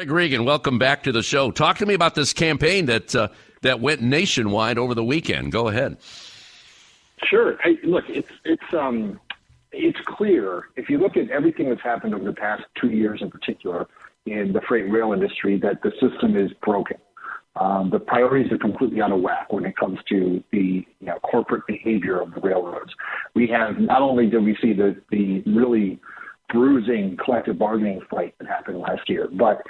Greg Regan, welcome back to the show. Talk to me about this campaign that went nationwide over the weekend. Go ahead. Sure. Hey, look, it's clear if you look at everything that's happened over the past 2 years in particular in the freight rail industry that the system is broken. The priorities are completely out of whack when it comes to the corporate behavior of the railroads. We have not only did we see the really bruising collective bargaining fight that happened last year, but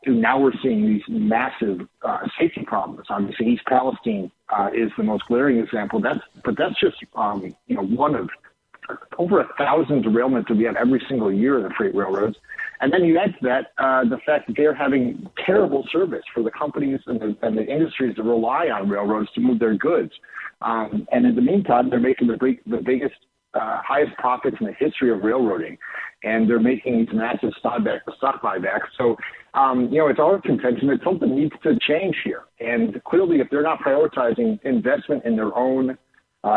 now we're seeing these massive safety problems. Obviously, East Palestine is the most glaring example. That's just one of over 1,000 derailments that we have every single year in the freight railroads. And then you add to that the fact that they're having terrible service for the companies and the industries that rely on railroads to move their goods. And in the meantime, they're making the biggest, highest profits in the history of railroading. And they're making these massive stock buybacks. So, it's our contention that something needs to change here. And clearly, if they're not prioritizing investment in their own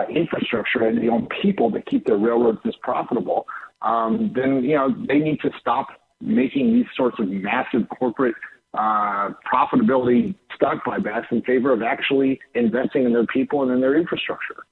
infrastructure and their own people to keep their railroads this profitable, then, they need to stop making these sorts of massive corporate profitability stock buybacks in favor of actually investing in their people and in their infrastructure.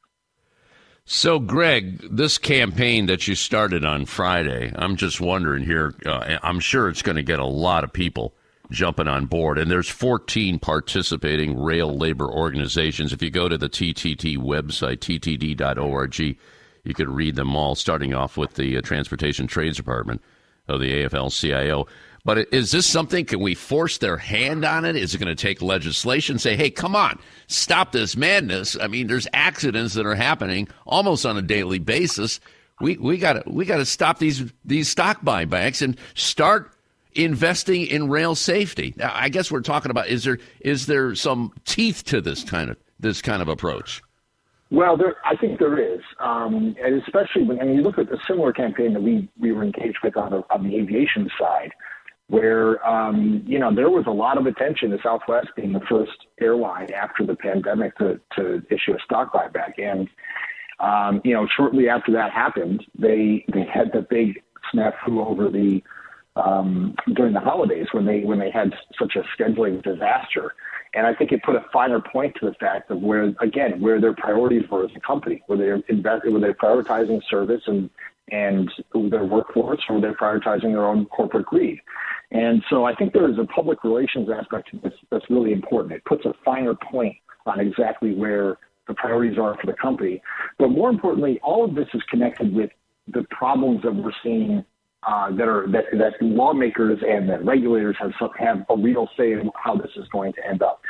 So, Greg, this campaign that you started on Friday, I'm just wondering here, I'm sure it's going to get a lot of people jumping on board. And there's 14 participating rail labor organizations. If you go to the TTD website, ttd.org, you could read them all, starting off with the Transportation Trades Department of the AFL-CIO. But is this something, can we force their hand on it? Is it going to take legislation? Say, hey, come on, stop this madness. I mean, there's accidents that are happening almost on a daily basis. We got to stop these stock buybacks and start investing in rail safety. Now, I guess we're talking about, is there some teeth to this kind of approach? Well, I think there is, and especially when you look at a similar campaign that we were engaged with on the aviation side, where there was a lot of attention to Southwest being the first airline after the pandemic to issue a stock buyback, and shortly after that happened, they had the big snafu over during the holidays when they had such a scheduling disaster. And I think it put a finer point to the fact of where their priorities were as a company, were they prioritizing service and their workforce, or were they prioritizing their own corporate greed? And so I think there is a public relations aspect to this that's really important. It puts a finer point on exactly where the priorities are for the company. But more importantly, all of this is connected with the problems that we're seeing that lawmakers and that regulators have a real say in how this is going to end up.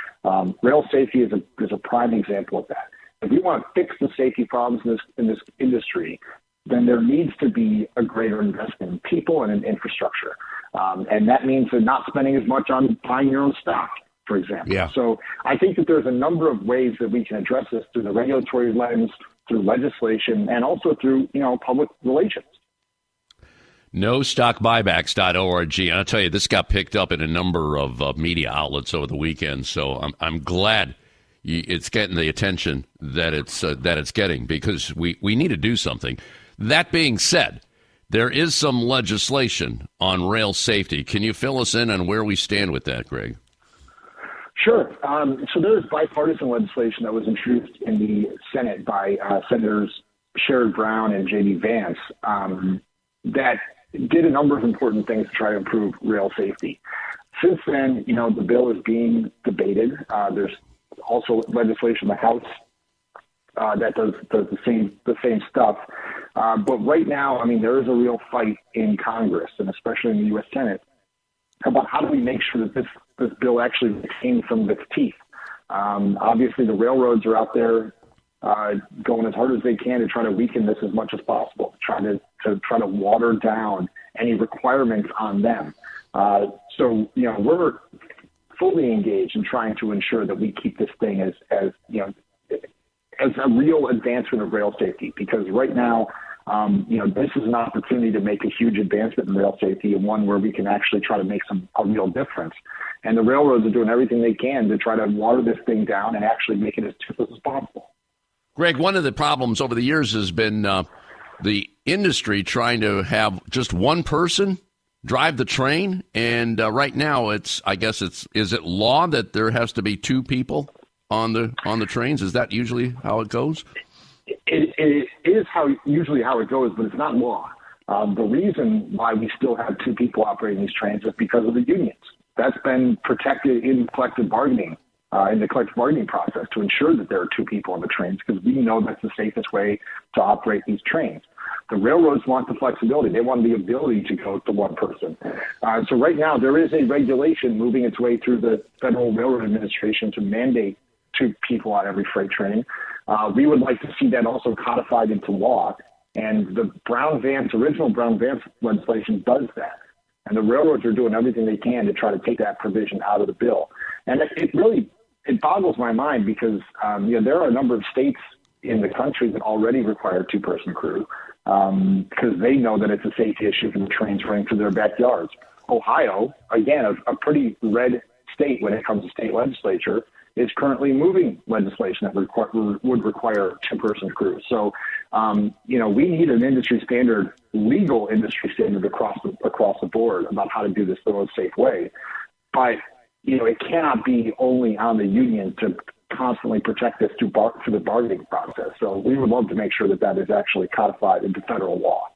Rail safety is a prime example of that. If we want to fix the safety problems in this industry, then there needs to be a greater investment in people and in infrastructure. And that means they're not spending as much on buying your own stock, for example. Yeah. So I think that there's a number of ways that we can address this through the regulatory lens, through legislation, and also through public relations. NoStockBuybacks.org. And I'll tell you, this got picked up in a number of media outlets over the weekend. So I'm glad it's getting the attention that it's getting, because we need to do something. That being said, there is some legislation on rail safety. Can you fill us in on where we stand with that, Greg? Sure. So there is bipartisan legislation that was introduced in the Senate by Senators Sherrod Brown and J.D. Vance that did a number of important things to try to improve rail safety. Since then, the bill is being debated. There's also legislation in the House that does the same stuff. But right now, there is a real fight in Congress, and especially in the U.S. Senate, about how do we make sure that this bill actually retains some of its teeth. Obviously, the railroads are out there going as hard as they can to try to weaken this as much as possible, to try to water down any requirements on them. So we're fully engaged in trying to ensure that we keep this thing as a real advancement of rail safety, because right now, this is an opportunity to make a huge advancement in rail safety, and one where we can actually try to make a real difference. And the railroads are doing everything they can to try to water this thing down and actually make it as tough as possible. Greg, one of the problems over the years has been the industry trying to have just one person drive the train. And right now, is it law that there has to be two people on the trains? Is that usually how it goes? It is usually how it goes, but it's not law. The reason why we still have two people operating these trains is because of the unions. That's been protected in collective bargaining, in the collective bargaining process, to ensure that there are two people on the trains, because we know that's the safest way to operate these trains. The railroads want the flexibility. They want the ability to go to one person. So right now there is a regulation moving its way through the Federal Railroad Administration to mandate two people on every freight train. We would like to see that also codified into law. And the original Brown-Vance legislation does that. And the railroads are doing everything they can to try to take that provision out of the bill. And it boggles my mind because there are a number of states in the country that already require a two-person crew because they know that it's a safety issue for the trains running through their backyards. Ohio, again, a pretty red state when it comes to state legislature, is currently moving legislation that would require a two-person crew. So, we need an industry standard, legal industry standard across the board about how to do this the most safe way. But, it cannot be only on the union to constantly protect this through the bargaining process. So we would love to make sure that is actually codified into federal law.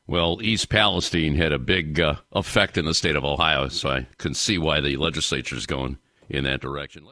Well, East Palestine had a big effect in the state of Ohio, so I can see why the legislature is going in that direction.